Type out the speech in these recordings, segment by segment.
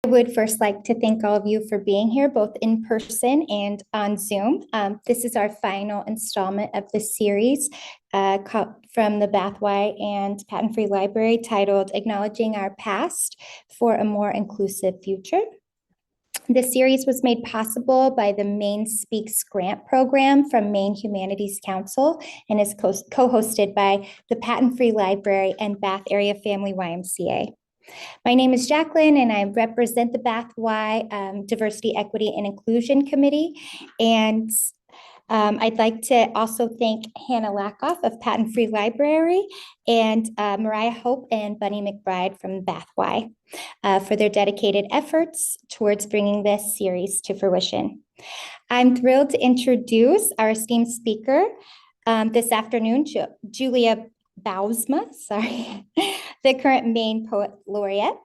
I would first like to thank all of you for being here, both in person and on Zoom. This is our final installment of the series from the Bathwy and Patent-Free Library titled Acknowledging Our Past for a More Inclusive Future. The series was made possible by the Maine Speaks Grant Program from Maine Humanities Council and is co-hosted by the Patent-Free Library and Bath Area Family YMCA. My name is Jacqueline, and I represent the Bathwy Diversity, Equity, and Inclusion Committee. And I'd like to also thank Hannah Lackoff of Patent Free Library and Mariah Hope and Bunny McBride from Bathwy for their dedicated efforts towards bringing this series to fruition. I'm thrilled to introduce our esteemed speaker this afternoon, Julia Bouwsma, the current Maine Poet Laureate.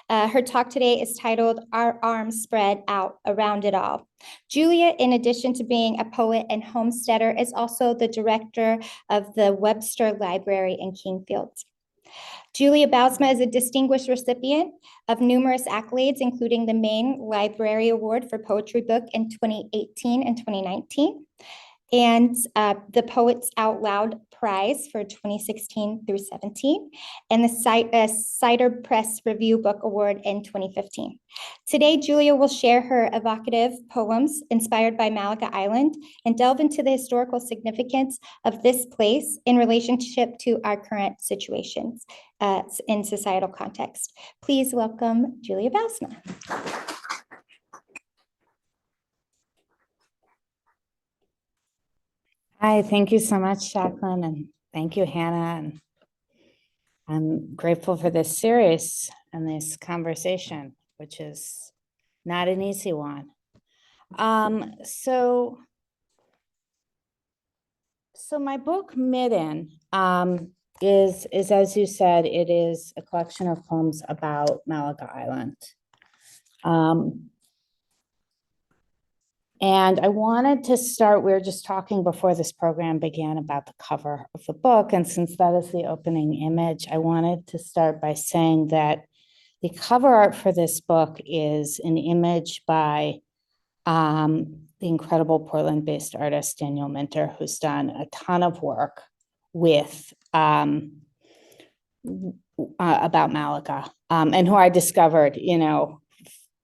Her talk today is titled Our Arms Spread Out Around It All. Julia, in addition to being a poet and homesteader, is also the director of the Webster Library in Kingfield. Julia Bouwsma is a distinguished recipient of numerous accolades, including the Maine Literary Award for Poetry Book in 2018 and 2019. And the Poets Out Loud Prize for 2016 through 17, and the Cider Press Review Book Award in 2015. Today, Julia will share her evocative poems inspired by Malaga Island and delve into the historical significance of this place in relationship to our current situations in societal context. Please welcome Julia Bouwsma. Hi, thank you so much, Jacqueline, and thank you, Hannah. And I'm grateful for this series and this conversation, which is not an easy one. So my book, Midden, is, as you said, it is a collection of poems about Malaga Island. And I wanted to start, we were just talking before this program began about the cover of the book. And since that is the opening image, I wanted to start by saying that the cover art for this book is an image by the incredible Portland-based artist, Daniel Minter, who's done a ton of work with about Malaga, and who I discovered,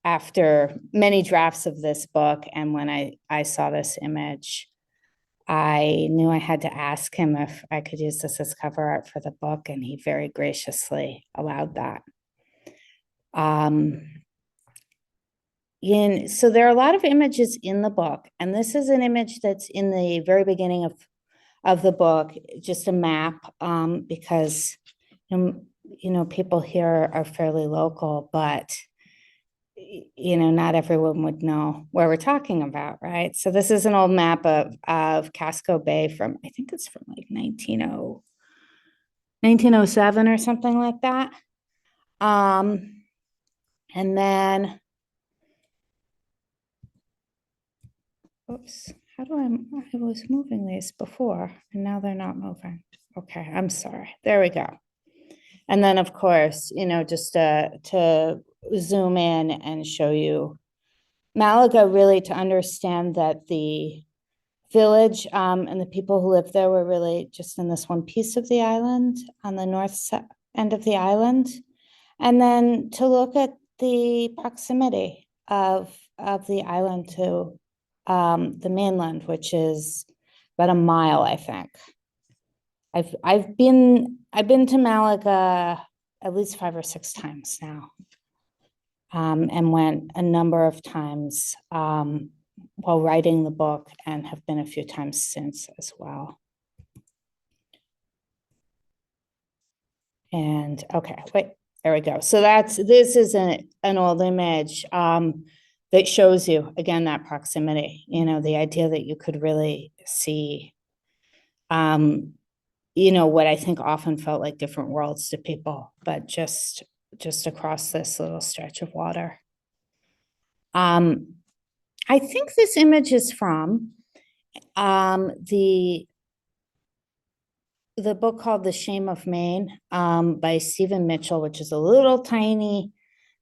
after many drafts of this book. And when I saw this image, I knew I had to ask him if I could use this as cover art for the book, and he very graciously allowed that. So there are a lot of images in the book, and this is an image that's in the very beginning of the book, just a map, because people here are fairly local, but not everyone would know where we're talking about, right? So this is an old map of Casco Bay from, I think it's from like 1907 or something like that. And then, oops, I was moving these before and now they're not moving. Okay, I'm sorry. There we go. And then, of course, just to zoom in and show you Malaga, really to understand that the village and the people who lived there were really just in this one piece of the island, on the north end of the island. And then to look at the proximity of the island to the mainland, which is about a mile, I think. I've been to Malaga at least 5 or 6 times now, and went a number of times while writing the book, and have been a few times since as well. And okay, wait, there we go. So this is an old image that shows you again that proximity. The idea that you could really see what I think often felt like different worlds to people, but just across this little stretch of water. I think this image is from the book called The Shame of Maine by Stephen Mitchell, which is a little tiny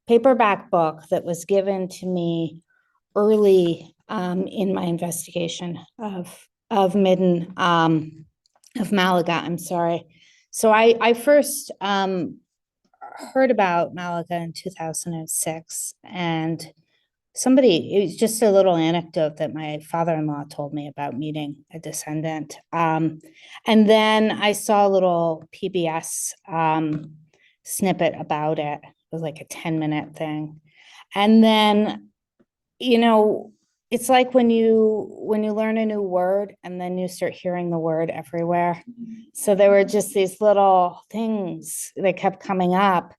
paperback book that was given to me early in my investigation of Midden, of Malaga, I'm sorry. So I first heard about Malaga in 2006, and it was just a little anecdote that my father-in-law told me about meeting a descendant. And then I saw a little PBS snippet about it. It was like a 10-minute thing. And then, it's like when you learn a new word and then you start hearing the word everywhere. So there were just these little things that kept coming up.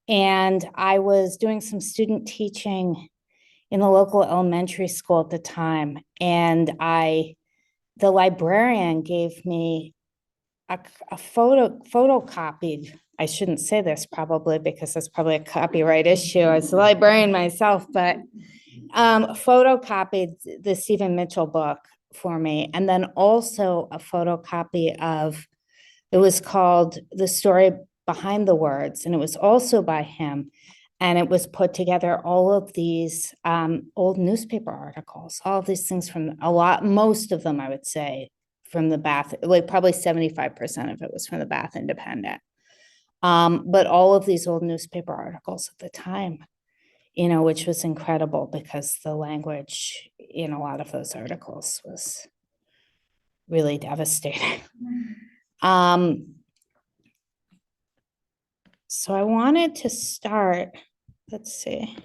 And I was doing some student teaching in the local elementary school at the time. And the librarian gave me a photocopied, I shouldn't say this probably because that's probably a copyright issue as a librarian myself, but photocopied the Stephen Mitchell book for me. And then also a photocopy of, it was called The Story Behind the Words, and it was also by him. And it was put together all of these old newspaper articles, all of these things from most of them, I would say, from the Bath, like probably 75% of it was from the Bath Independent. But all of these old newspaper articles at the time, which was incredible because the language in a lot of those articles was really devastating. So I wanted to start, let's see.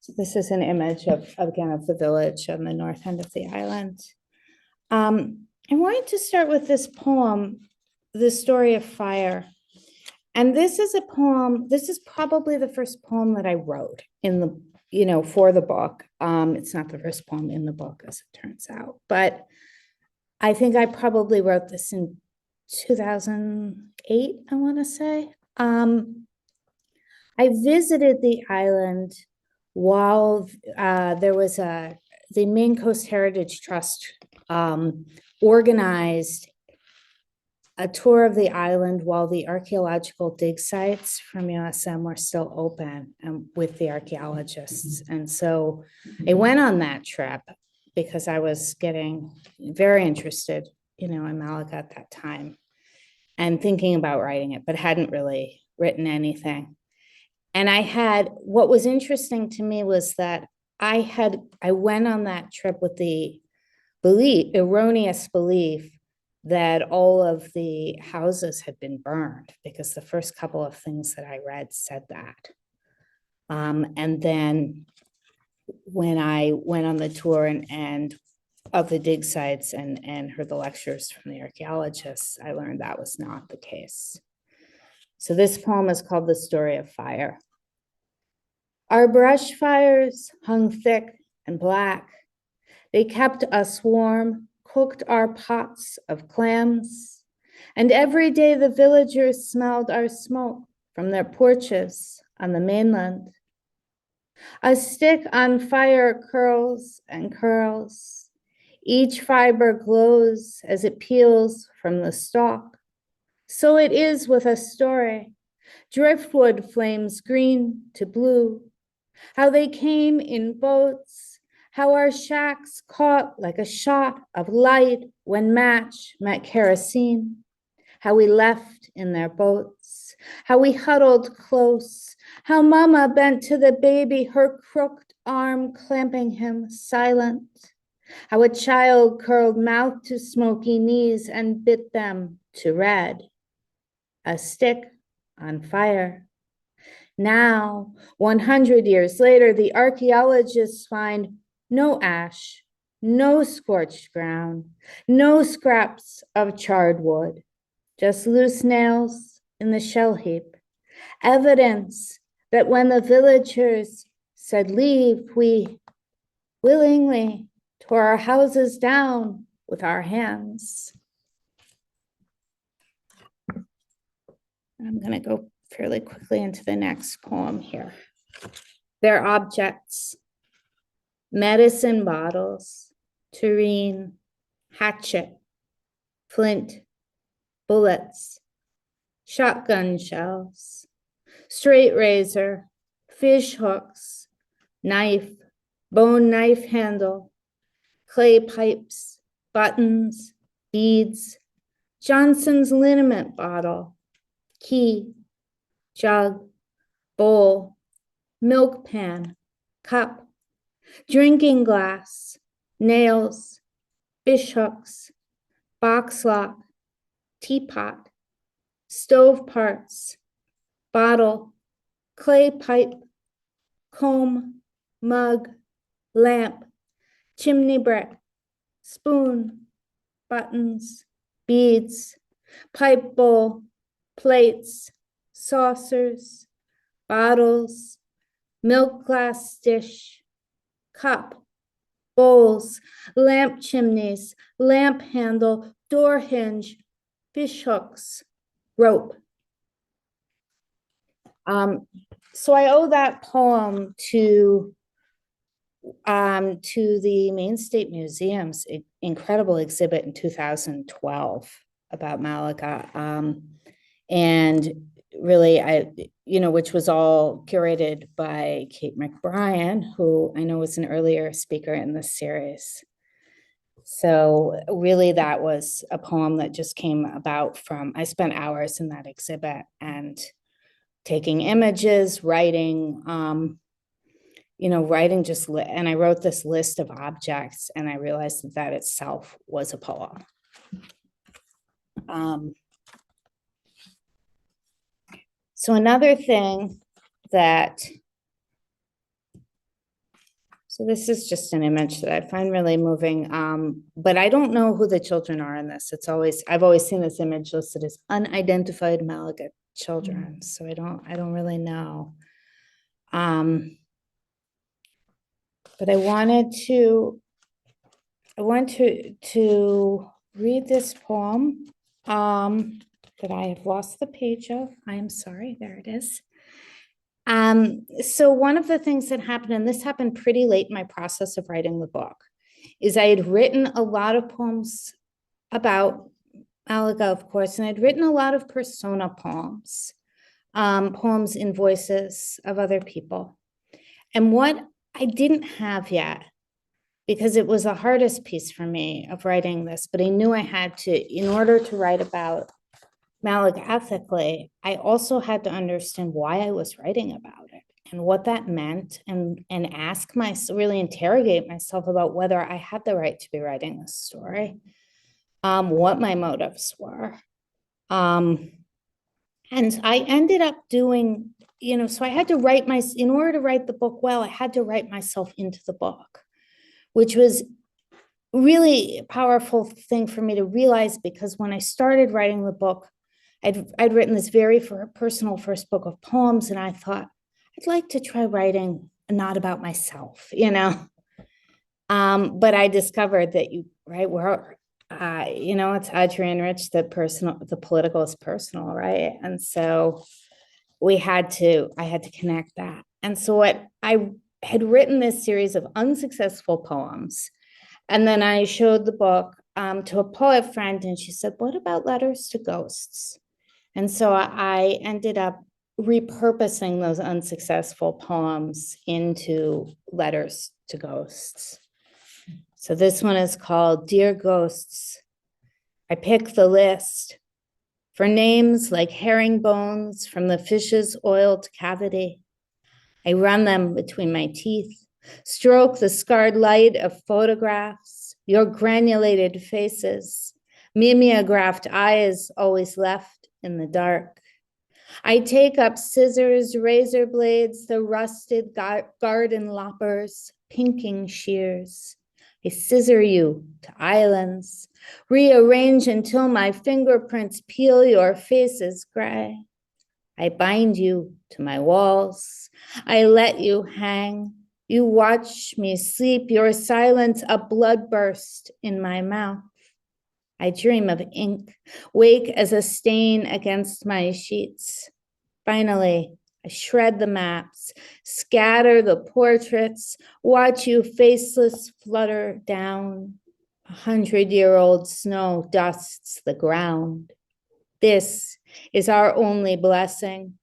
So this is an image of the village on the north end of the island. I wanted to start with this poem, The Story of Fire. And this is a poem, this is probably the first poem that I wrote in the, for the book. It's not the first poem in the book, as it turns out, but I think I probably wrote this in 2008, I want to say. I visited the island while there was the Maine Coast Heritage Trust organized a tour of the island while the archaeological dig sites from USM were still open with the archaeologists. And so I went on that trip because I was getting very interested, in Malaga at that time and thinking about writing it, but hadn't really written anything. And what was interesting to me was that I went on that trip with the erroneous belief that all of the houses had been burned because the first couple of things that I read said that. And then when I went on the tour and of the dig sites and heard the lectures from the archaeologists, I learned that was not the case. So this poem is called The Story of Fire. Our brush fires hung thick and black. They kept us warm, cooked our pots of clams, and every day the villagers smelled our smoke from their porches on the mainland. A stick on fire curls and curls. Each fiber glows as it peels from the stalk. So it is with a story. Driftwood flames green to blue. How they came in boats. How our shacks caught like a shot of light when match met kerosene. How we left in their boats. How we huddled close. How Mama bent to the baby, her crooked arm clamping him silent. How a child curled mouth to smoky knees and bit them to red. A stick on fire. Now, 100 years later, the archaeologists find no ash, no scorched ground, no scraps of charred wood, just loose nails in the shell heap. Evidence that when the villagers said leave, we willingly tore our houses down with our hands. I'm going to go fairly quickly into the next poem here. Their objects: medicine bottles, tureen, hatchet, flint, bullets, shotgun shells, straight razor, fish hooks, knife, bone knife handle, clay pipes, buttons, beads, Johnson's liniment bottle, key, jug, bowl, milk pan, cup, drinking glass, nails, fish hooks, box lock, teapot, stove parts, bottle, clay pipe, comb, mug, lamp, chimney brick, spoon, buttons, beads, pipe bowl, plates, saucers, bottles, milk glass dish, cup, bowls, lamp chimneys, lamp handle, door hinge, fish hooks, rope. So I owe that poem to the Maine State Museum's incredible exhibit in 2012 about Malaga. And really, which was all curated by Kate McBrien, who I know was an earlier speaker in this series. So really that was a poem that just came about from, I spent hours in that exhibit and taking images, writing, writing and I wrote this list of objects and I realized that that itself was a poem. So another thing so this is just an image that I find really moving, but I don't know who the children are in this. I've always seen this image listed as unidentified Malaga children, so I don't really know. But I want to read this poem that I have lost the page of. I am sorry, there it is. So one of the things that happened, and this happened pretty late in my process of writing the book, is I had written a lot of poems about Malaga, of course, and I'd written a lot of persona poems, poems in voices of other people. And what I didn't have yet, because it was the hardest piece for me of writing this, but I knew I had to, in order to write about Malaga ethically, I also had to understand why I was writing about it and what that meant, and really interrogate myself about whether I had the right to be writing this story, what my motives were. And I ended up doing, so I had to in order to write the book well, I had to write myself into the book, which was really a powerful thing for me to realize, because when I started writing the book, I'd written this very personal first book of poems, and I thought, I'd like to try writing not about myself, But I discovered that it's Adrienne Rich that the political is personal, right? And so I had to connect that. And so I had written this series of unsuccessful poems, and then I showed the book to a poet friend, and she said, "What about Letters to Ghosts?" And so I ended up repurposing those unsuccessful poems into Letters to Ghosts. So this one is called Dear Ghosts. I pick the list for names like herringbones from the fish's oiled cavity. I run them between my teeth, stroke the scarred light of photographs, your granulated faces, mimeographed eyes always left in the dark. I take up scissors, razor blades, the rusted garden loppers, pinking shears. I scissor you to islands, rearrange until my fingerprints peel your faces gray. I bind you to my walls. I let you hang. You watch me sleep, your silence a bloodburst in my mouth. I dream of ink, wake as a stain against my sheets. Finally, I shred the maps, scatter the portraits, watch you faceless flutter down. 100-year-old snow dusts the ground. This is our only blessing.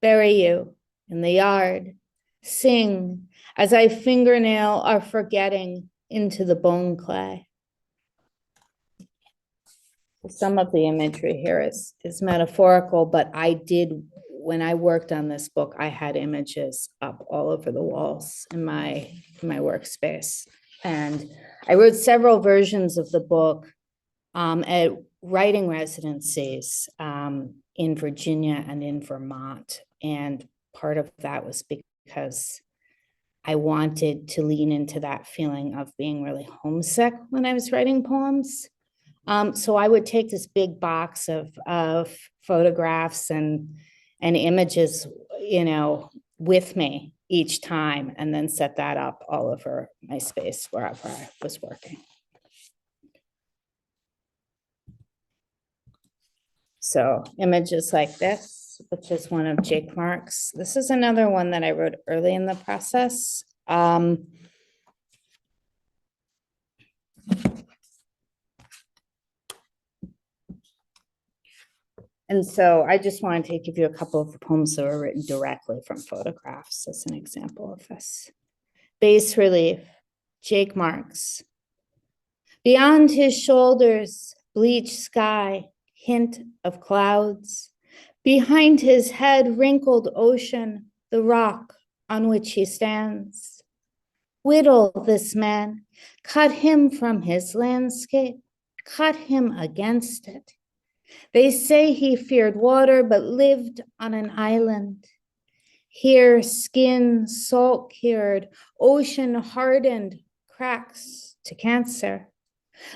Bury you in the yard Sing as I fingernail our forgetting into the bone clay. Some of the imagery here is metaphorical, but when I worked on this book, I had images up all over the walls in my workspace. And I wrote several versions of the book at writing residencies in Virginia and in Vermont. And part of that was because I wanted to lean into that feeling of being really homesick when I was writing poems. So I would take this big box of photographs and images, with me each time, and then set that up all over my space wherever I was working. So images like this, which is one of Jake Mark's. This is another one that I wrote early in the process. And so I just wanted to give you a couple of poems that were written directly from photographs as an example of this. Bas relief, Jake Marks. Beyond his shoulders, bleached sky, hint of clouds. Behind his head, wrinkled ocean, the rock on which he stands. Whittle this man, cut him from his landscape, cut him against it. They say he feared water, but lived on an island. Here, skin salt-cured, ocean hardened, cracks to cancer.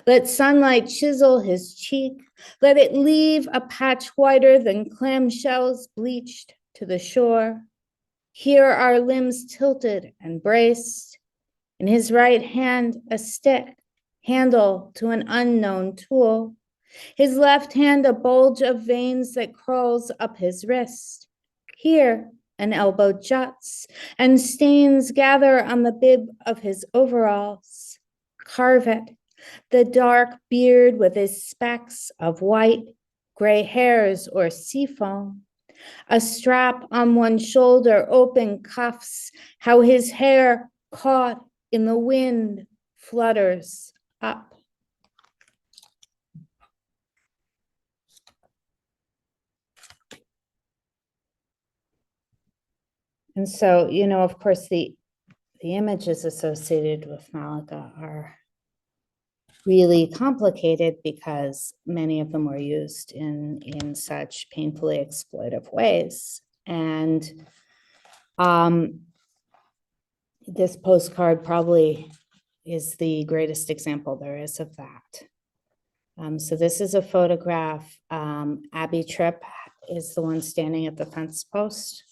Let sunlight chisel his cheek. Let it leave a patch whiter than clamshells bleached to the shore. Here are limbs tilted and braced. In his right hand, a stick, handle to an unknown tool. His left hand, a bulge of veins that crawls up his wrist. Here, an elbow juts, and stains gather on the bib of his overalls. Carve it, the dark beard with his specks of white, gray hairs or seafoam. A strap on one shoulder, open cuffs, how his hair caught in the wind flutters up. And so, of course, the images associated with Malaga are really complicated because many of them were used in such painfully exploitive ways. And this postcard probably is the greatest example there is of that. So this is a photograph. Abby Tripp is the one standing at the fence post.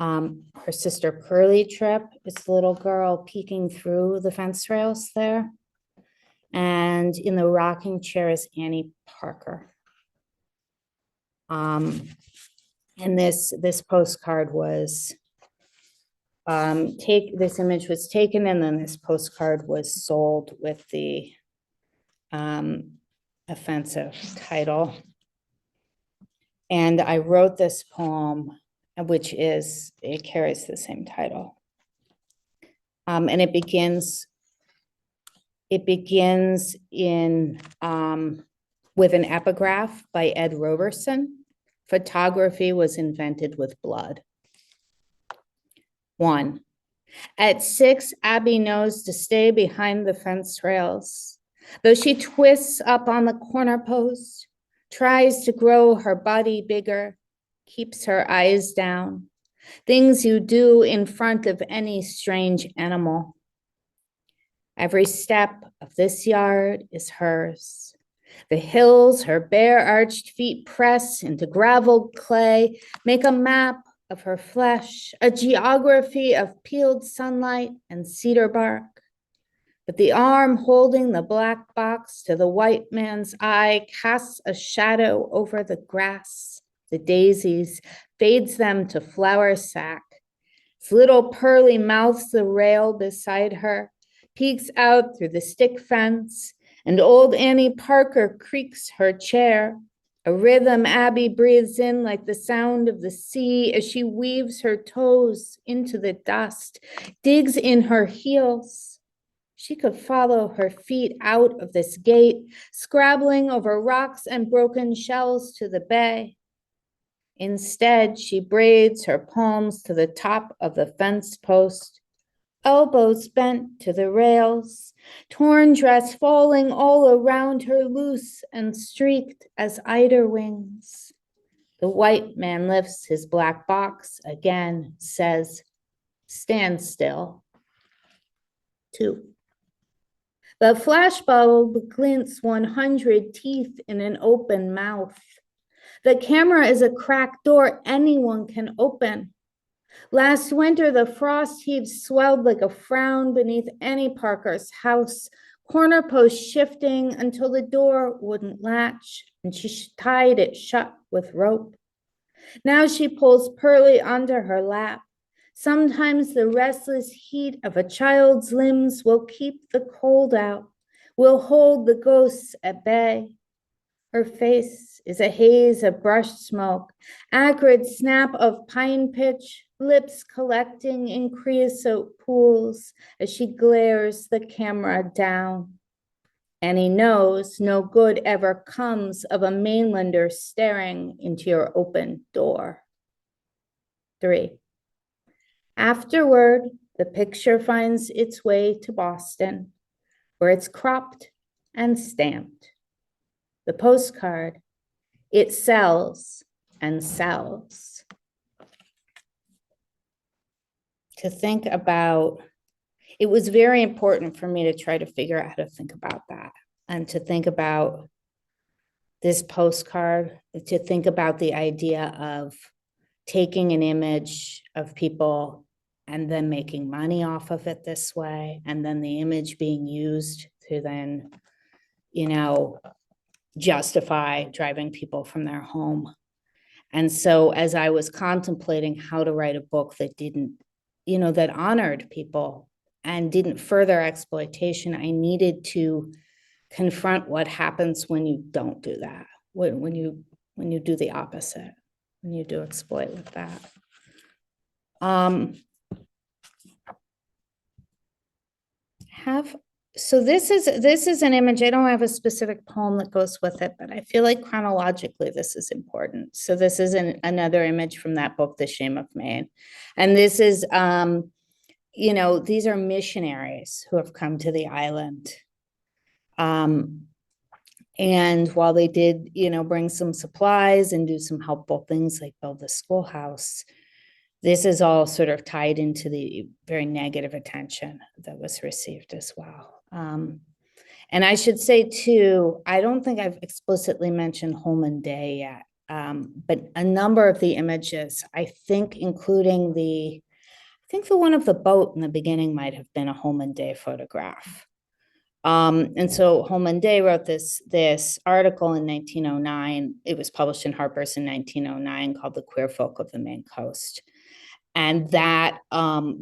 Her sister Pearlie Tripp is the little girl peeking through the fence rails there. And in the rocking chair is Annie Parker. And this postcard was this image was taken, and then this postcard was sold with the offensive title. And I wrote this poem, which it carries the same title. And it begins in with an epigraph by Ed Roberson. Photography was invented with blood. 1. At 6, Abby knows to stay behind the fence rails. Though she twists up on the corner post, tries to grow her body bigger, keeps her eyes down. Things you do in front of any strange animal. Every step of this yard is hers. The hills her bare arched feet press into graveled clay make a map of her flesh, a geography of peeled sunlight and cedar bark. But the arm holding the black box to the white man's eye casts a shadow over the grass, the daisies, fades them to flour sack. His little Pearlie mouths the rail beside her, peeks out through the stick fence, and old Annie Parker creaks her chair, A rhythm Abby breathes in like the sound of the sea as she weaves her toes into the dust, digs in her heels. She could follow her feet out of this gate, scrabbling over rocks and broken shells to the bay. Instead, she braids her palms to the top of the fence post, elbows bent to the rails, torn dress falling all around her, loose and streaked as eider wings. The white man lifts his black box again, says, "Stand still." 2. The flashbulb glints 100 teeth in an open mouth. The camera is a cracked door anyone can open. Last winter, the frost heaves swelled like a frown beneath Annie Parker's house, corner post shifting until the door wouldn't latch, and she tied it shut with rope. Now she pulls Pearlie onto her lap. Sometimes the restless heat of a child's limbs will keep the cold out, will hold the ghosts at bay. Her face is a haze of brush smoke, acrid snap of pine pitch, lips collecting in creosote pools as she glares the camera down. And he knows no good ever comes of a Mainlander staring into your open door. 3. Afterward, the picture finds its way to Boston, where it's cropped and stamped. The postcard, it sells and sells. To think about, it was very important for me to try to figure out how to think about that and to think about this postcard, to think about the idea of taking an image of people and then making money off of it this way, and then the image being used to then, justify driving people from their home. And so as I was contemplating how to write a book that didn't, that honored people and didn't further exploitation, I needed to confront what happens when you don't do that, when you do the opposite, when you do exploit with that. So this is an image. I don't have a specific poem that goes with it, but I feel like chronologically this is important. So this is another image from that book, The Shame of Maine. And this is, these are missionaries who have come to the island. And while they did, bring some supplies and do some helpful things like build the schoolhouse, this is all sort of tied into the very negative attention that was received as well. And I should say too, I don't think I've explicitly mentioned Holman Day yet, but a number of the images, I think including the one of the boat in the beginning might have been a Holman Day photograph. And so Holman Day wrote this article in 1909. It was published in Harper's in 1909 called The Queer Folk of the Maine Coast. And that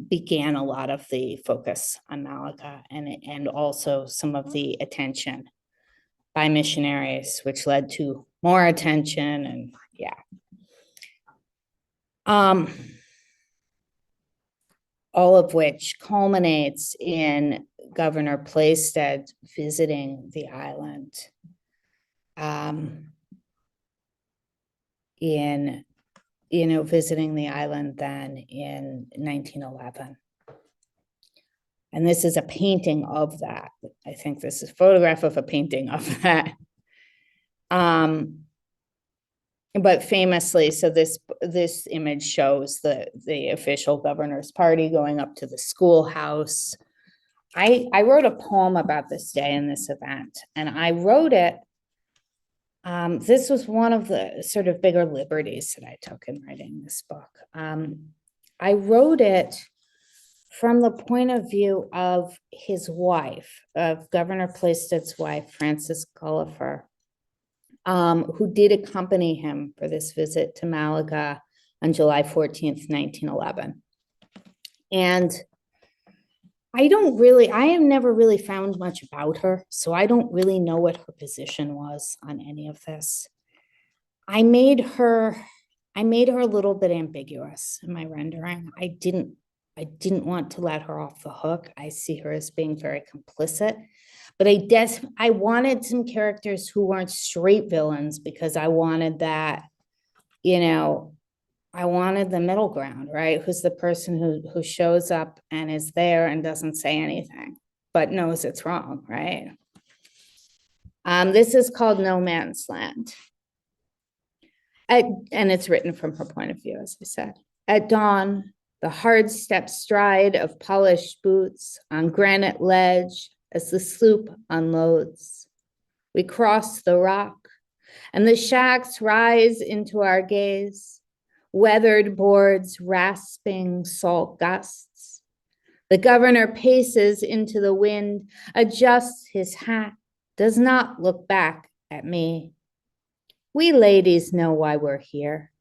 began a lot of the focus on Malaga and also some of the attention by missionaries, which led to more attention and all of which culminates in Governor Plaisted visiting the island visiting the island then in 1911. And this is a painting of that. I think this is a photograph of a painting of that. But famously, so this image shows the official governor's party going up to the schoolhouse. I wrote a poem about this day and this event, and I wrote it. This was one of the sort of bigger liberties that I took in writing this book. I wrote it from the point of view of his wife, of Governor Plaisted's wife, Frances Gulliver, who did accompany him for this visit to Malaga on July 14th, 1911. And I have never really found much about her, so I don't really know what her position was on any of this. I made her a little bit ambiguous in my rendering. I didn't want to let her off the hook. I see her as being very complicit, but I wanted some characters who weren't straight villains because I wanted that, I wanted the middle ground, right? Who's the person who shows up and is there and doesn't say anything, but knows it's wrong, right? This is called No Man's Land. And it's written from her point of view, as I said. At dawn, the hard step stride of polished boots on granite ledge as the sloop unloads. We cross the rock, and the shacks rise into our gaze, weathered boards rasping salt gusts. The governor paces into the wind, adjusts his hat, does not look back at me. We ladies know why we're here.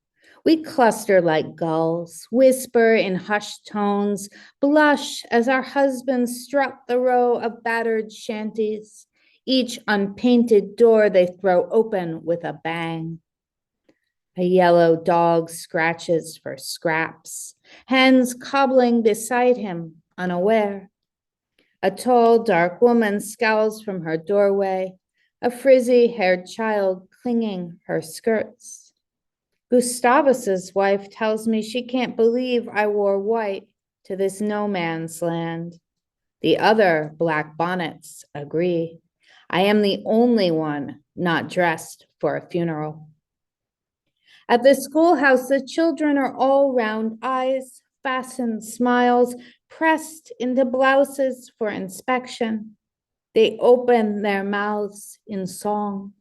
We cluster like gulls, whisper in hushed tones, blush as our husbands strut the row of battered shanties, each unpainted door they throw open with a bang. A yellow dog scratches for scraps, hens cobbling beside him, unaware. A tall, dark woman scowls from her doorway, a frizzy-haired child clinging her skirts. Gustavus's wife tells me she can't believe I wore white to this no man's land. The other black bonnets agree. I am the only one not dressed for a funeral. At the schoolhouse, the children are all round eyes, fastened smiles, pressed into blouses for inspection. They open their mouths in song.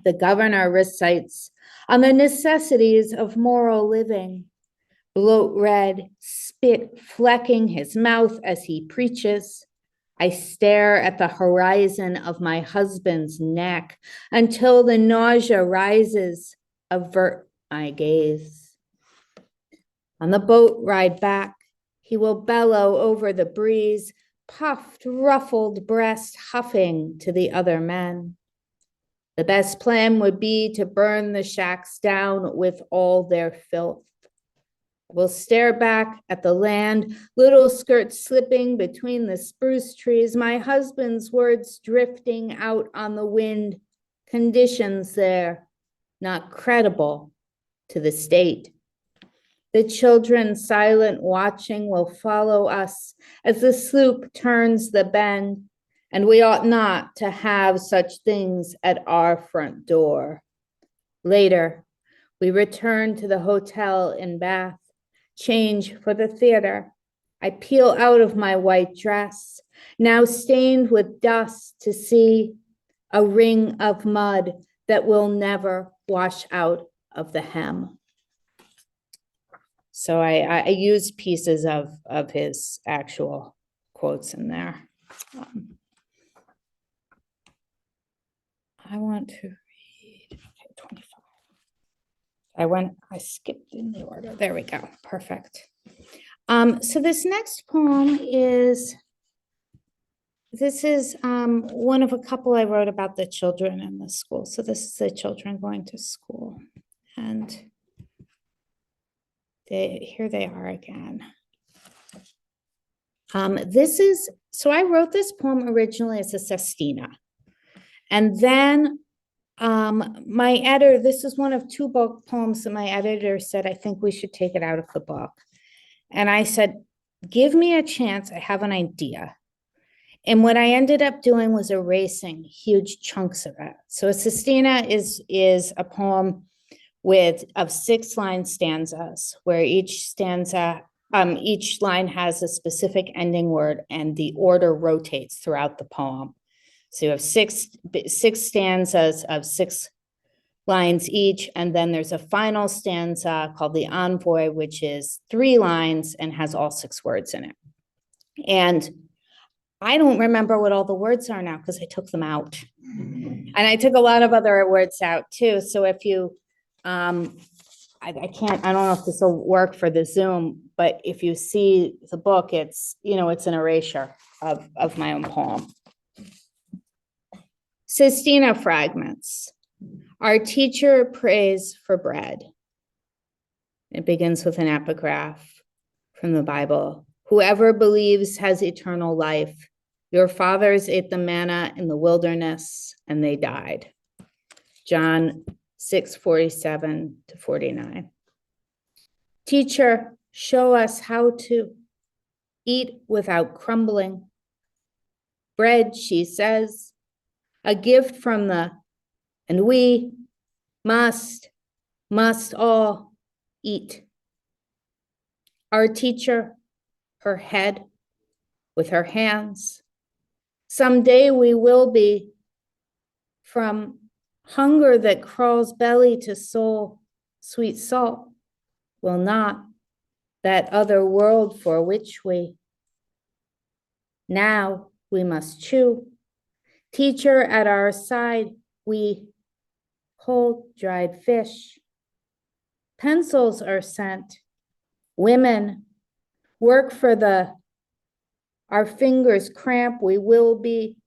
The governor recites on the necessities of moral living. Bloat red, spit flecking his mouth as he preaches. I stare at the horizon of my husband's neck until the nausea rises, avert my gaze. On the boat ride back, he will bellow over the breeze, puffed, ruffled breast huffing to the other men. The best plan would be to burn the shacks down with all their filth. We'll stare back at the land, little skirts slipping between the spruce trees, my husband's words drifting out on the wind, conditions there, not credible to the state. The children, silent watching, will follow us as the sloop turns the bend, and we ought not to have such things at our front door. Later, we return to the hotel in Bath, change for the theater. I peel out of my white dress, now stained with dust, to see a ring of mud that will never wash out of the hem. So I used pieces of his actual quotes in there. I want to read, okay, 25. I skipped in the order. There we go. Perfect. So this next poem is one of a couple I wrote about the children in the school. So this is the children going to school. And here they are again. So I wrote this poem originally as a sestina. And then my editor, this is one of two book poems that my editor said, I think we should take it out of the book. And I said, give me a chance, I have an idea. And what I ended up doing was erasing huge chunks of it. So a sestina is a poem of 6-line stanzas, where each line has a specific ending word and the order rotates throughout the poem. So you have six stanzas of 6 lines each, and then there's a final stanza called the envoy, which is 3 lines and has all 6 words in it. And I don't remember what all the words are now because I took them out. And I took a lot of other words out too. So if you, I don't know if this will work for the Zoom, but if you see the book, it's an erasure of my own poem. Sestina fragments. Our teacher prays for bread. It begins with an epigraph from the Bible. Whoever believes has eternal life. Your fathers ate the manna in the wilderness and they died. John 6:47-49. Teacher, show us how to eat without crumbling. Bread, she says, a gift from and we must all eat. Our teacher, her head with her hands. Someday we will be, from hunger that crawls belly to soul, sweet salt will not, that other world for which now we must chew. Teacher at our side, we hold dried fish. Pencils are sent. Women work for our fingers cramp, we will be.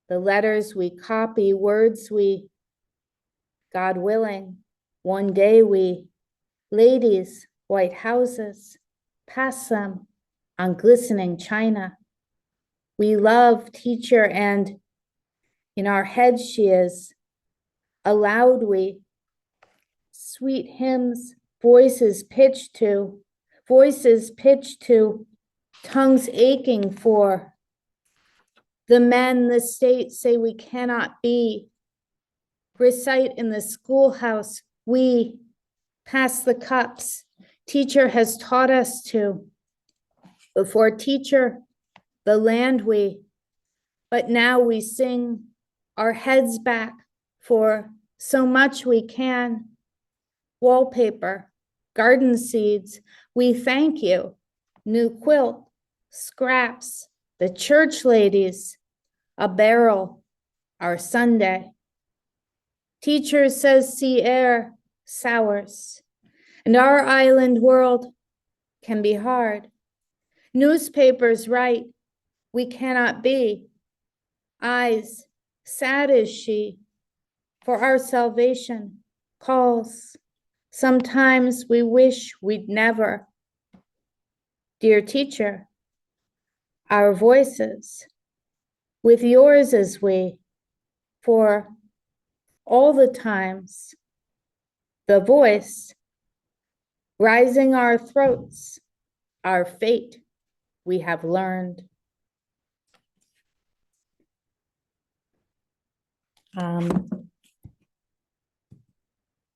The letters we copy, words God willing, one day ladies, white houses, pass them on glistening china. We love teacher, and in our heads she is. Aloud sweet hymns, voices pitched to, tongues aching for. The men, the state say we cannot be. Recite in the schoolhouse, we pass the cups. Teacher has taught us to. Before teacher, the land but now we sing our heads back for so much we can. Wallpaper, garden seeds, we thank you. New quilt, scraps, the church ladies, a barrel, our Sunday. Teacher says sea air sours, and our island world can be hard. Newspapers write, we cannot be. Eyes, sad is she, for our salvation calls. Sometimes we wish we'd never. Dear teacher, our voices, with yours as we, for all the times, the voice, rising our throats, our fate we have learned.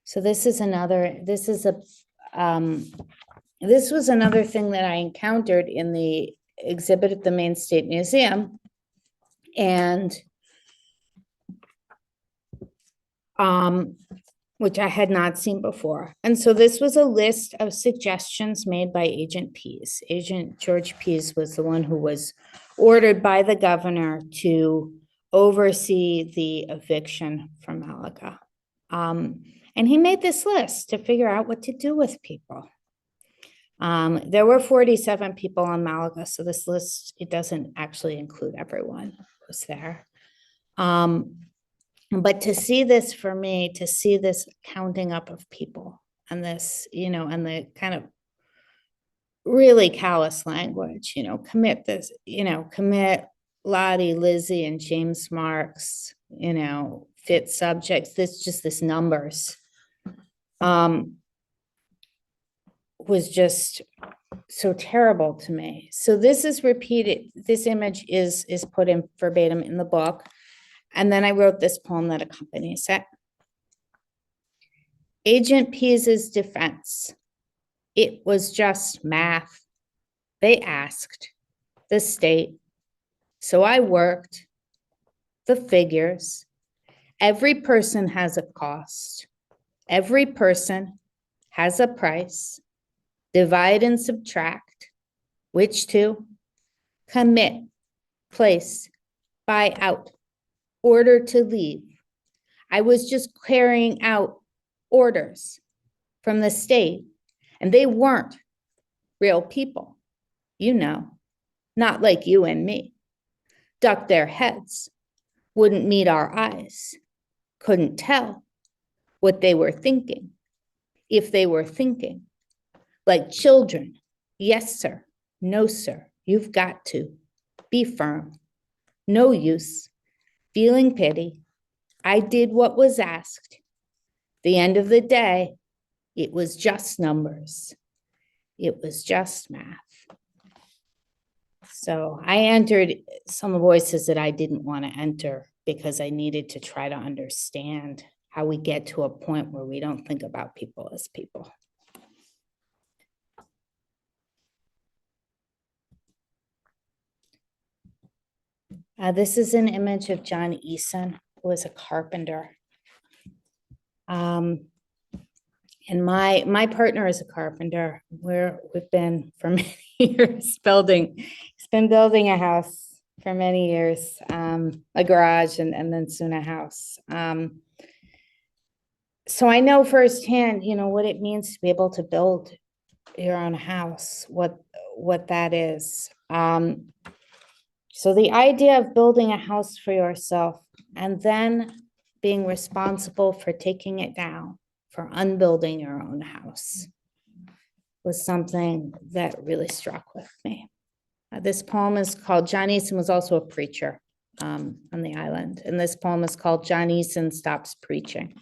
So this was another thing that I encountered in the exhibit at the Maine State Museum, and which I had not seen before. And so this was a list of suggestions made by Agent Pease. Agent George Pease was the one who was ordered by the governor to oversee the eviction from Malaga. And he made this list to figure out what to do with people. There were 47 people on Malaga, so this list, it doesn't actually include everyone who was there. But to see this, for me, to see this counting up of people and this, and the kind of really callous language, commit this, commit Lottie, Lizzie, and James Marks, fit subjects, this numbers, was just so terrible to me. So this is repeated, this image is put in verbatim in the book. And then I wrote this poem that accompanies it. Agent Pease's defense. It was just math. They asked the state. So I worked the figures. Every person has a cost. Every person has a price. Divide and subtract. Which to? Commit, place, buy out. Order to leave. I was just carrying out orders from the state, and they weren't real people, not like you and me. Ducked their heads, wouldn't meet our eyes, couldn't tell what they were thinking, if they were thinking, like children. Yes, sir. No, sir. You've got to be firm. No use. Feeling pity. I did what was asked. The end of the day, it was just numbers. It was just math. So I entered some voices that I didn't want to enter because I needed to try to understand how we get to a point where we don't think about people as people. This is an image of John Eason, who was a carpenter. And my partner is a carpenter. We've been for many years building. He's been building a house for many years, a garage and then soon a house. So I know firsthand, what it means to be able to build your own house, what that is. So the idea of building a house for yourself and then being responsible for taking it down, for unbuilding your own house, was something that really struck with me. This poem is called, John Eason was also a preacher on the island, and this poem is called John Eason Stops Preaching.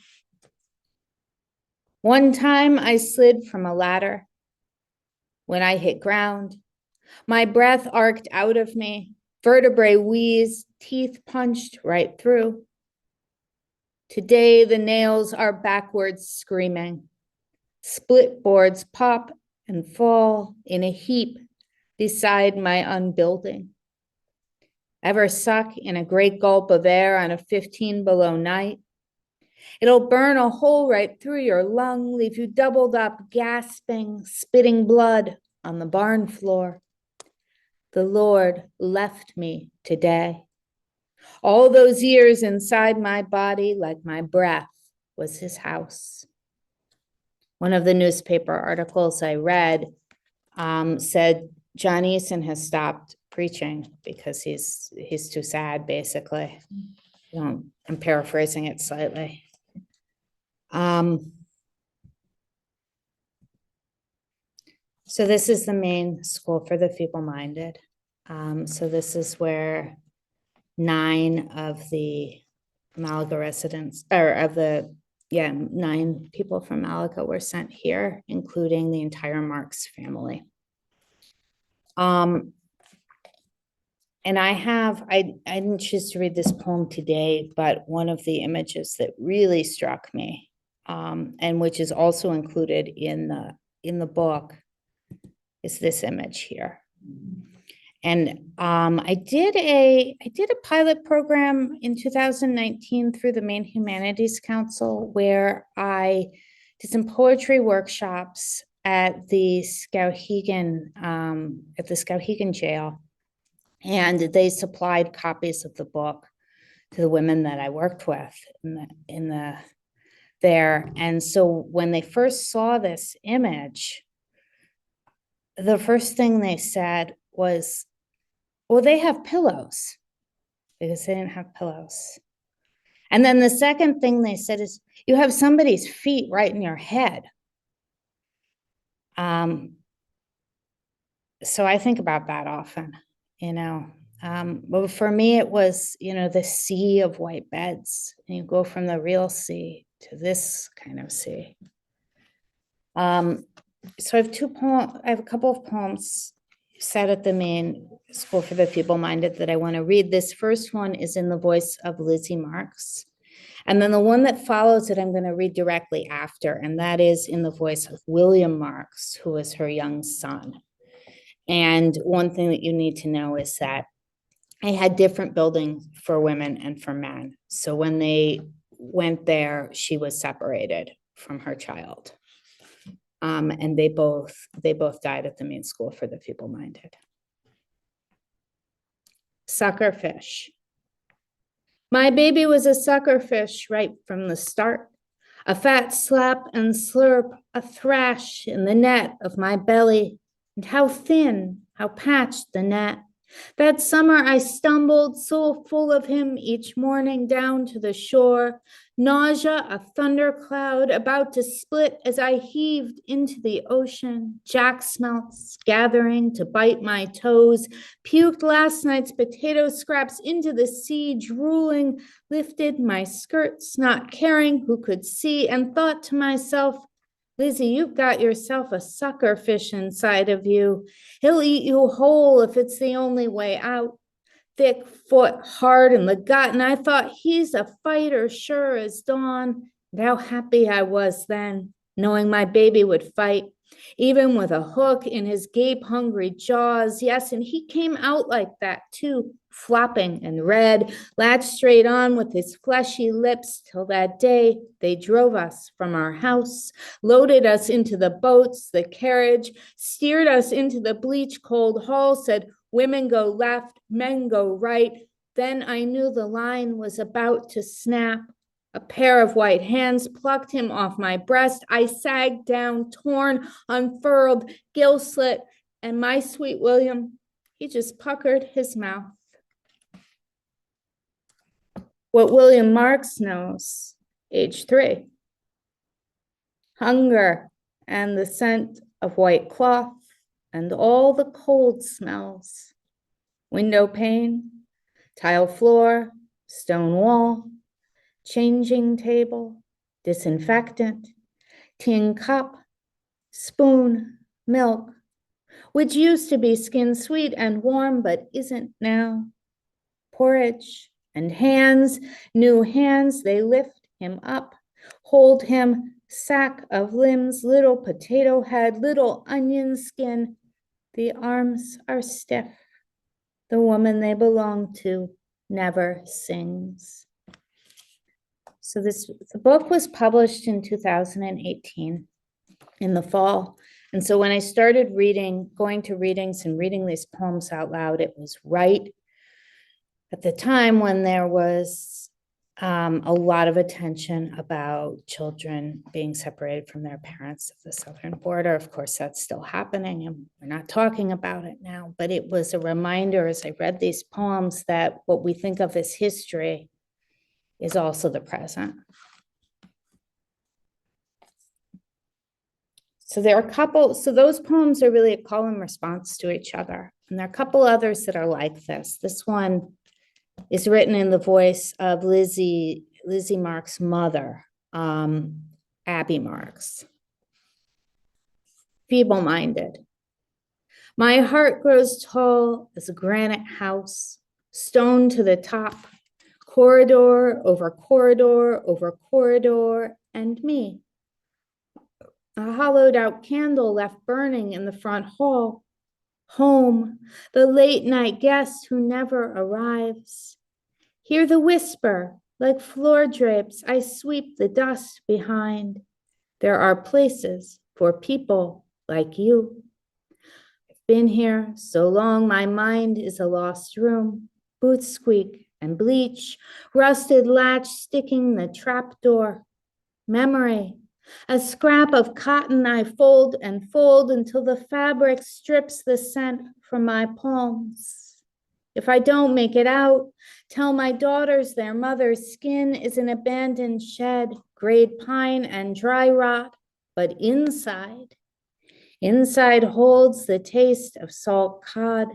One time I slid from a ladder. When I hit ground, my breath arced out of me, vertebrae wheezed, teeth punched right through. Today the nails are backwards screaming. Split boards pop and fall in a heap beside my unbuilding. Ever suck in a great gulp of air on a 15 below night? It'll burn a hole right through your lung, leave you doubled up, gasping, spitting blood on the barn floor. The Lord left me today. All those years inside my body, like my breath, was his house. One of the newspaper articles I read said John Eason has stopped preaching because he's too sad, basically. I'm paraphrasing it slightly. So this is the Maine School for the Feeble-Minded. So this is where 9 of the Malaga residents, or 9 people from Malaga were sent here, including the entire Marks family. And I didn't choose to read this poem today, but one of the images that really struck me, and which is also included in the book, is this image here. And I did a pilot program in 2019 through the Maine Humanities Council, where I did some poetry workshops at the Skowhegan jail, and they supplied copies of the book to the women that I worked with there. And so when they first saw this image, the first thing they said was, well, they have pillows, because they didn't have pillows. And then the second thing they said is, you have somebody's feet right in your head. So I think about that often, but for me, it was, the sea of white beds, and you go from the real sea to this kind of sea. So I have a couple of poems set at the Maine School for the Feeble-Minded that I want to read. This first one is in the voice of Lizzie Marks. And then the one that follows it, I'm going to read directly after, and that is in the voice of William Marks, who is her young son. And one thing that you need to know is that I had different buildings for women and for men. So when they went there, she was separated from her child. And they both died at the Maine School for the Feeble-Minded. Suckerfish. My baby was a suckerfish right from the start. A fat slap and slurp, a thrash in the net of my belly. And how thin, how patched the net. That summer I stumbled so full of him each morning down to the shore, nausea, a thundercloud about to split as I heaved into the ocean, jack smelts gathering to bite my toes, puked last night's potato scraps into the sea, drooling, lifted my skirts, not caring who could see, and thought to myself, Lizzie, you've got yourself a sucker fish inside of you. He'll eat you whole if it's the only way out. Thick foot, hard in the gut, and I thought he's a fighter sure as dawn. And how happy I was then, knowing my baby would fight, even with a hook in his gape-hungry jaws. Yes, and he came out like that too, flopping and red, latched straight on with his fleshy lips till that day they drove us from our house, loaded us into the boats, the carriage, steered us into the bleach-cold hall, said, women go left, men go right. Then I knew the line was about to snap. A pair of white hands plucked him off my breast. I sagged down, torn, unfurled, gill slit, and my sweet William, he just puckered his mouth. What William Marks knows, age 3. Hunger and the scent of white cloth and all the cold smells. Window pane, tile floor, stone wall, changing table, disinfectant, tin cup, spoon, milk, which used to be skin sweet and warm but isn't now. Porridge and hands, new hands, they lift him up, hold him, sack of limbs, little potato head, little onion skin. The arms are stiff. The woman they belong to never sings. So the book was published in 2018 in the fall. And so when I started going to readings and reading these poems out loud, it was right at the time when there was a lot of attention about children being separated from their parents at the southern border. Of course, that's still happening, and we're not talking about it now, but it was a reminder as I read these poems that what we think of as history is also the present. So those poems are really a call and response to each other. And there are a couple others that are like this. This one is written in the voice of Lizzie Marks' mother, Abby Marks. Feeble-minded. My heart grows tall as a granite house, stone to the top, corridor over corridor over corridor, and me. A hollowed out candle left burning in the front hall. Home, the late night guest who never arrives. Hear the whisper, like floor drapes, I sweep the dust behind. There are places for people like you. I've been here so long, my mind is a lost room. Boots squeak and bleach, rusted latch sticking the trapdoor. Memory, a scrap of cotton I fold and fold until the fabric strips the scent from my palms. If I don't make it out, tell my daughters their mother's skin is an abandoned shed, grayed pine and dry rot, but inside holds the taste of salt cod,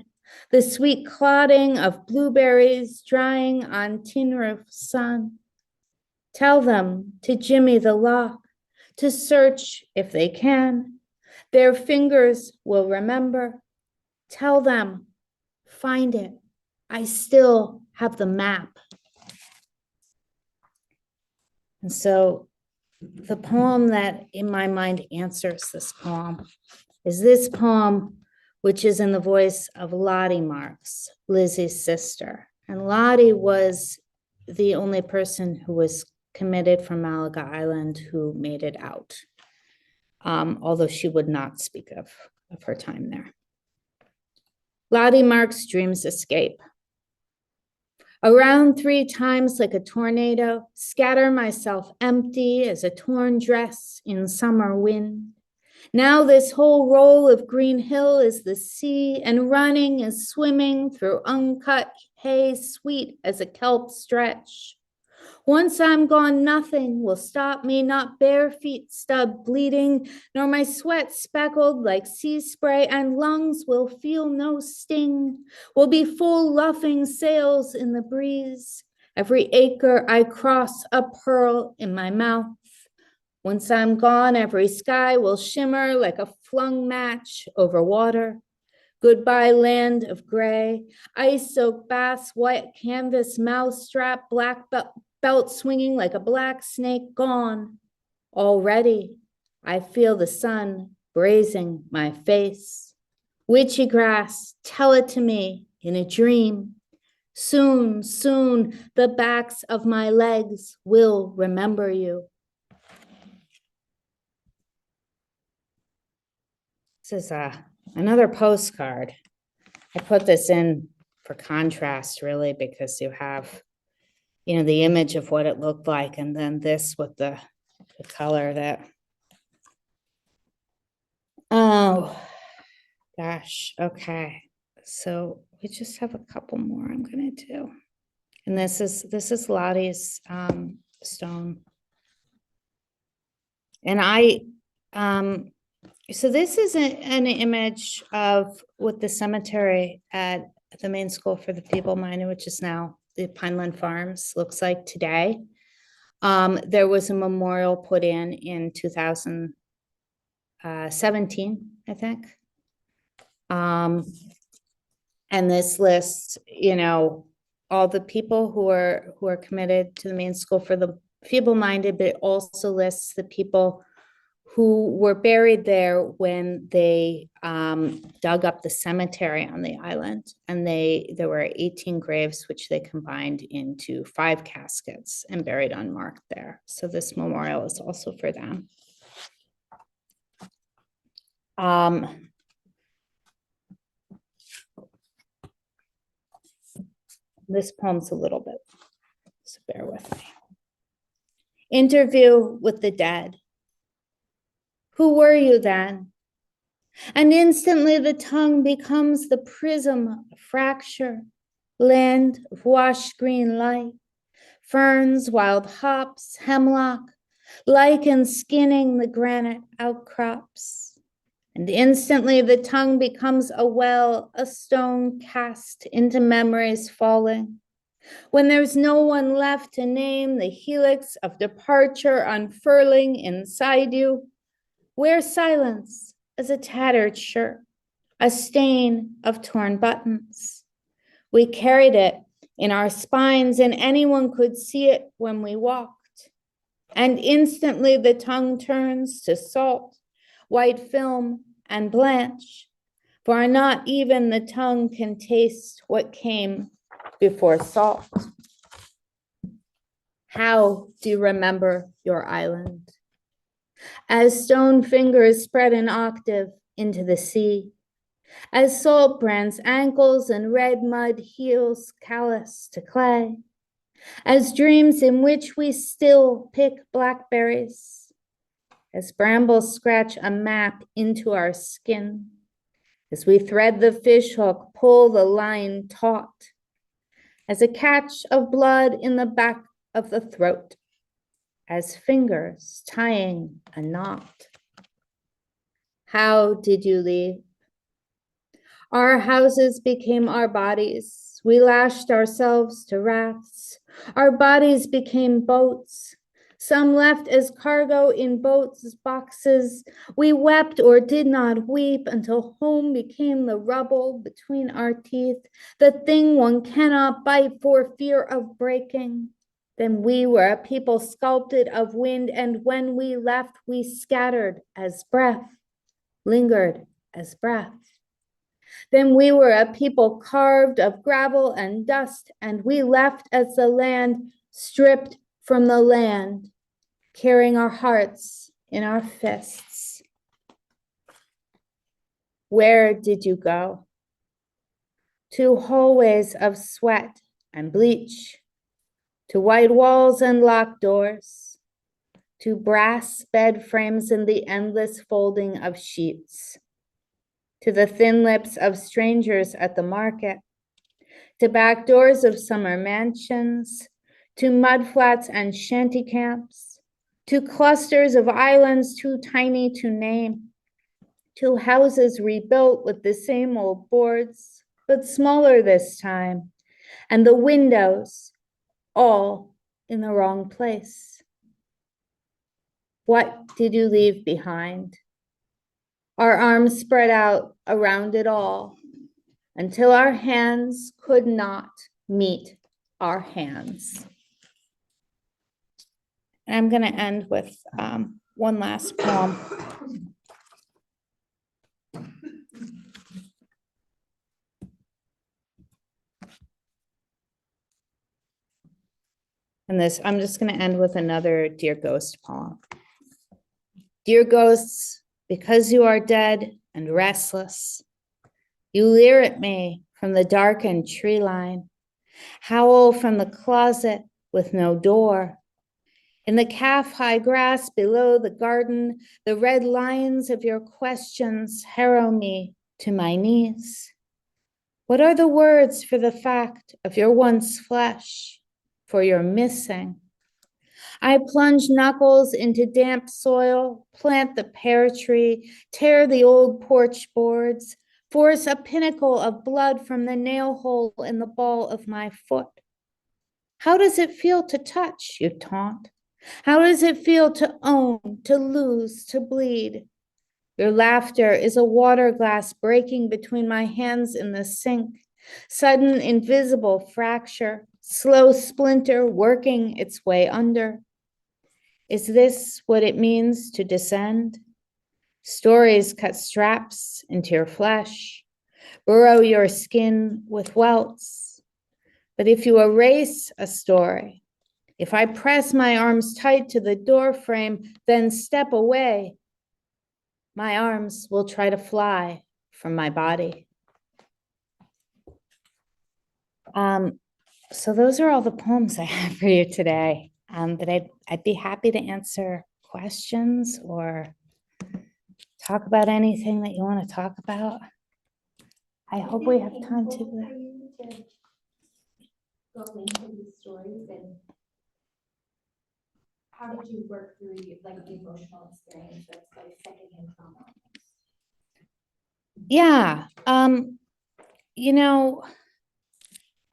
the sweet clotting of blueberries drying on tin roof sun. Tell them to jimmy the lock, to search if they can. Their fingers will remember. Tell them, find it. I still have the map. And so the poem that in my mind answers this poem is this poem, which is in the voice of Lottie Marks, Lizzie's sister. And Lottie was the only person who was committed from Malaga Island who made it out, although she would not speak of her time there. Lottie Marks' dreams escape. Around 3 times like a tornado, scatter myself empty as a torn dress in summer wind. Now this whole roll of green hill is the sea, and running is swimming through uncut hay, sweet as a kelp stretch. Once I'm gone, nothing will stop me, not bare feet stubbed bleeding, nor my sweat speckled like sea spray, and lungs will feel no sting, will be full luffing sails in the breeze. Every acre I cross a pearl in my mouth. Once I'm gone, every sky will shimmer like a flung match over water. Goodbye, land of gray, ice-soaked baths, white canvas mousetrap, black belt swinging like a black snake gone. Already, I feel the sun grazing my face. Witchy grass, tell it to me in a dream. Soon, soon, the backs of my legs will remember you. This is another postcard. I put this in for contrast, really, because you have, the image of what it looked like, and then this with the color that. Oh, gosh. Okay. So we just have a couple more I'm gonna do. And this is Lottie's stone. And so this is an image of what the cemetery at the Maine School for the People Bouwsma, which is now the Pineland Farms, looks like today. There was a memorial put in 2017, I think. And this lists, all the people who are committed to the Maine School for the Feeble-Minded, but it also lists the people who were buried there when they dug up the cemetery on the island. And there were 18 graves, which they combined into 5 caskets and buried unmarked there. So this memorial is also for them. This poem's a little bit, so bear with me. Interview with the dead. Who were you then? And instantly the tongue becomes the prism fracture, land of washed green light, ferns, wild hops, hemlock, lichen skinning the granite outcrops. And instantly the tongue becomes a well, a stone cast into memories falling. When there's no one left to name, the helix of departure unfurling inside you, wear silence as a tattered shirt, a stain of torn buttons. We carried it in our spines, and anyone could see it when we walked. And instantly the tongue turns to salt, white film, and blanch, for not even the tongue can taste what came before salt. How do you remember your island? As stone fingers spread an octave into the sea, as salt brands ankles and red mud heels callous to clay, as dreams in which we still pick blackberries, as brambles scratch a map into our skin, as we thread the fishhook, pull the line taut, as a catch of blood in the back of the throat, as fingers tying a knot. How did you leave? Our houses became our bodies. We lashed ourselves to rafts. Our bodies became boats. Some left as cargo in boats' boxes. We wept or did not weep until home became the rubble between our teeth, the thing one cannot bite for fear of breaking. Then we were a people sculpted of wind, and when we left, we scattered as breath, lingered as breath. Then we were a people carved of gravel and dust, and we left as the land stripped from the land, carrying our hearts in our fists. Where did you go? To hallways of sweat and bleach, to white walls and locked doors, to brass bed frames in the endless folding of sheets, to the thin lips of strangers at the market, to back doors of summer mansions, to mudflats and shanty camps, to clusters of islands too tiny to name, to houses rebuilt with the same old boards, but smaller this time, and the windows all in the wrong place. What did you leave behind? Our arms spread out around it all until our hands could not meet our hands. And I'm going to end with one last poem. And this, I'm just going to end with another Dear Ghost poem. Dear ghosts, because you are dead and restless, you leer at me from the darkened tree line, howl from the closet with no door. In the calf-high grass below the garden, the red lines of your questions harrow me to my knees. What are the words for the fact of your once flesh, for your missing? I plunge knuckles into damp soil, plant the pear tree, tear the old porch boards, force a pinnacle of blood from the nail hole in the ball of my foot. How does it feel to touch, you taunt? How does it feel to own, to lose, to bleed? Your laughter is a water glass breaking between my hands in the sink, sudden invisible fracture, slow splinter working its way under. Is this what it means to descend? Stories cut straps into your flesh, burrow your skin with welts. But if you erase a story, if I press my arms tight to the door frame, then step away, my arms will try to fly from my body. So those are all the poems I have for you today. But I'd be happy to answer questions or talk about anything that you want to talk about. I hope we have time to. Go into these stories, and how did you work through like the emotional experience that's like secondhand trauma? Yeah, you know,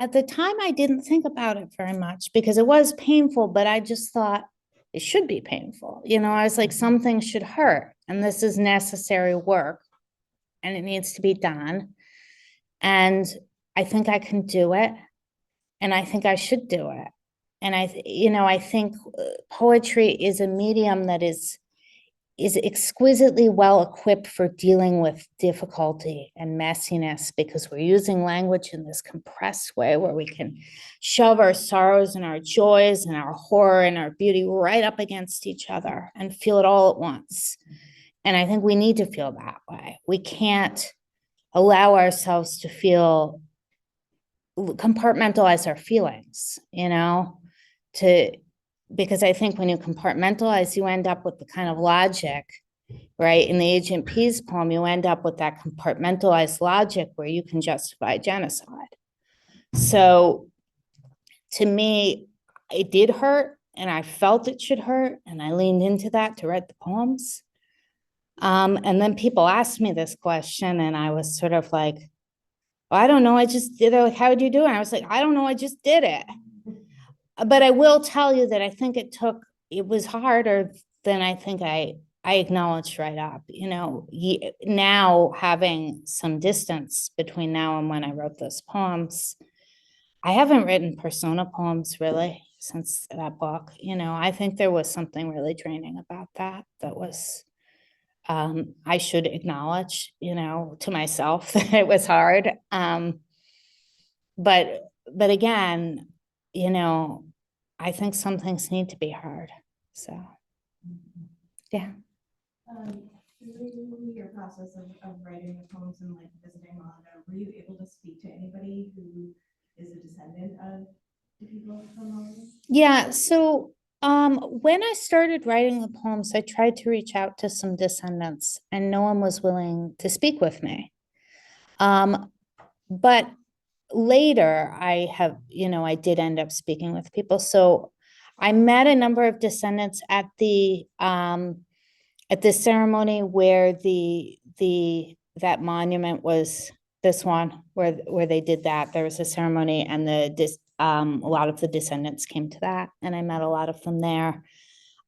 at the time I didn't think about it very much because it was painful, but I just thought it should be painful. You know, I was like, something should hurt, and this is necessary work, and it needs to be done. And I think I can do it, and I think I should do it. And I think poetry is a medium that is exquisitely well equipped for dealing with difficulty and messiness, because we're using language in this compressed way where we can shove our sorrows and our joys and our horror and our beauty right up against each other and feel it all at once. And I think we need to feel that way. We can't allow ourselves to compartmentalize our feelings, because I think when you compartmentalize, you end up with the kind of logic, right? In the Agent P's poem, you end up with that compartmentalized logic where you can justify genocide. So to me, it did hurt, and I felt it should hurt, and I leaned into that to write the poems. And then people asked me this question, and I was sort of like, well, I don't know, I just did it. Like, how would you do it? And I was like, I don't know, I just did it. But I will tell you that I think it was harder than I think I acknowledged right up. Now having some distance between now and when I wrote those poems, I haven't written persona poems really since that book. I think there was something really draining about that was, I should acknowledge, to myself that it was hard. But again, I think some things need to be hard. So, yeah. Through your process of writing the poems and like visiting Malaga, were you able to speak to anybody who is a descendant of the people from Malaga? Yeah. So When I started writing the poems, I tried to reach out to some descendants and no one was willing to speak with me. But later I did end up speaking with people. So I met a number of descendants at the ceremony where that monument was, this one where they did that. There was a ceremony and a lot of the descendants came to that and I met a lot of them there.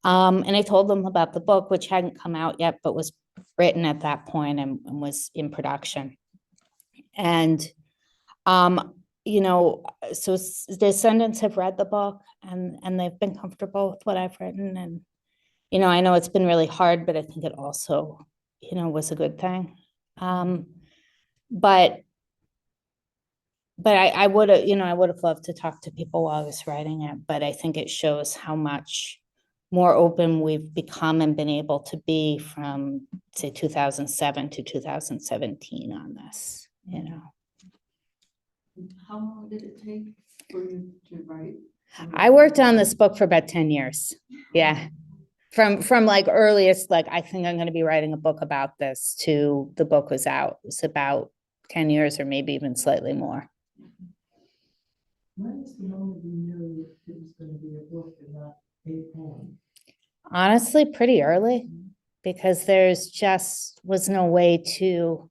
And I told them about the book, which hadn't come out yet, but was written at that point and was in production. And, so descendants have read the book and they've been comfortable with what I've written. And, I know it's been really hard, but I think it also, was a good thing. But I would have loved to talk to people while I was writing it, but I think it shows how much more open we've become and been able to be from, say, 2007 to 2017 on this, How long did it take for you to write? I worked on this book for about 10 years. Yeah. From like earliest, like, I think I'm going to be writing a book about this to the book was out. It was about 10 years or maybe even slightly more. When was the moment you knew it was going to be a book and not a poem? Honestly, pretty early, because there's just was no way to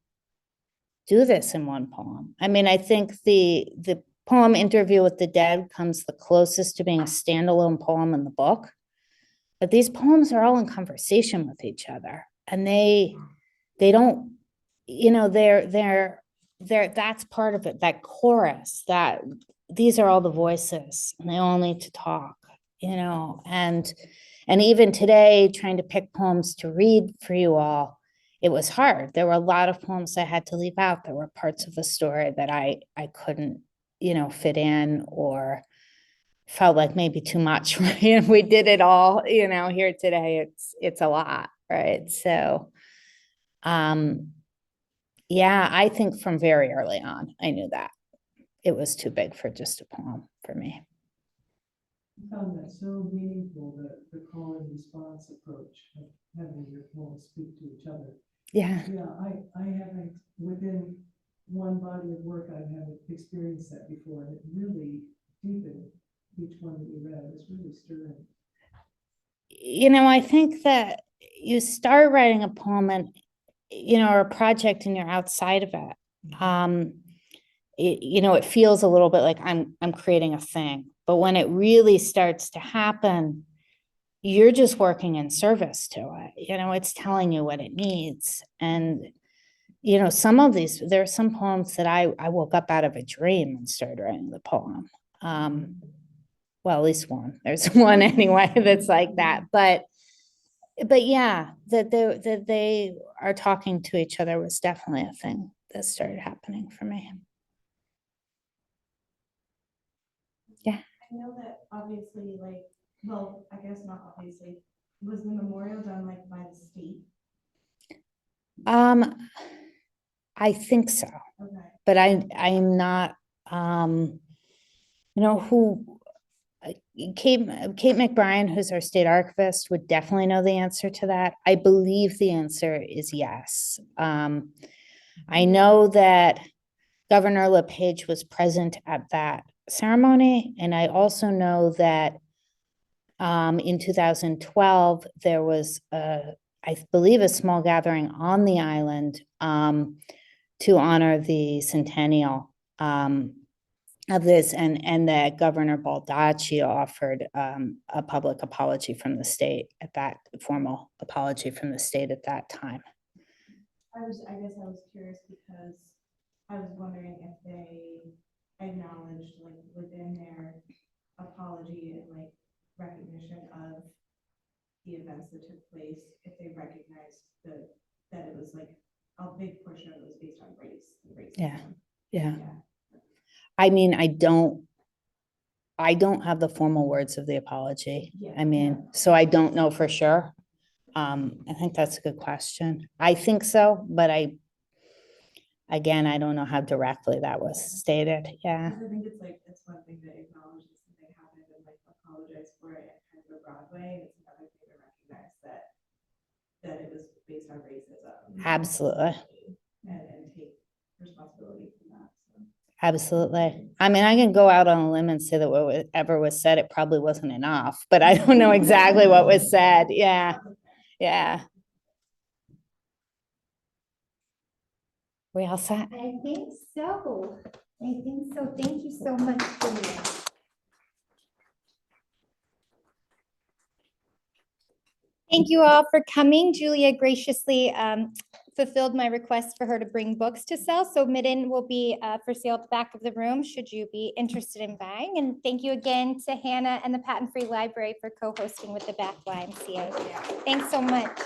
do this in one poem. I mean, I think the poem Interview with the Dead comes the closest to being a standalone poem in the book. But these poems are all in conversation with each other. And they don't, that's part of it, that chorus, that these are all the voices and they all need to talk, and even today, trying to pick poems to read for you all, it was hard. There were a lot of poems I had to leave out. There were parts of the story that I couldn't, fit in or felt like maybe too much. Right? We did it all, here today. It's a lot, right? So, yeah, I think from very early on, I knew that it was too big for just a poem for me. I found that so meaningful, the call and response approach of having your poems speak to each other. Yeah. Yeah, I haven't, within one body of work, I haven't experienced that before, and it really deepened each one that you read. It was really stirring. I think that you start writing a poem and, or a project and you're outside of it. It feels a little bit like I'm creating a thing, but when it really starts to happen, you're just working in service to it. It's telling you what it needs. And, some of these, there are some poems that I woke up out of a dream and started writing the poem. Well, at least one. There's one anyway that's like that. But yeah, that they are talking to each other was definitely a thing that started happening for me. Yeah. I know that obviously, I guess not obviously, was the memorial done by the state? I think so. Okay. But I'm not, who Kate McBrien, who's our state archivist, would definitely know the answer to that. I believe the answer is yes. I know that Governor LePage was present at that ceremony, and I also know that in 2012 there was I believe a small gathering on the island to honor the centennial of this, and that Governor Baldacci offered a public apology from the state at that formal apology from the state at that time. I guess I was curious because I was wondering if they acknowledged within their apology and recognition of the events that took place, if they recognized that it was a big portion of it was based on race. Yeah. I mean, I don't have the formal words of the apology. Yeah. I mean, so I don't know for sure. I think that's a good question. I think so, but I don't know how directly that was stated. Yeah. I think it's one thing to acknowledge that something happened and apologize for it and for Broadway, and it's another thing to recognize that it was based on racism. Absolutely. And take responsibility for that, so. Absolutely. I mean, I can go out on a limb and say that whatever was said, it probably wasn't enough, but I don't know exactly what was said. Yeah. Yeah. We all set? I think so. I think so. Thank you so much, Julia. Thank you all for coming. Julia graciously fulfilled my request for her to bring books to sell. So Midden will be for sale at the back of the room should you be interested in buying. And thank you again to Hannah and the Patent Free Library for co-hosting with the Bath YMCA. Thanks so much.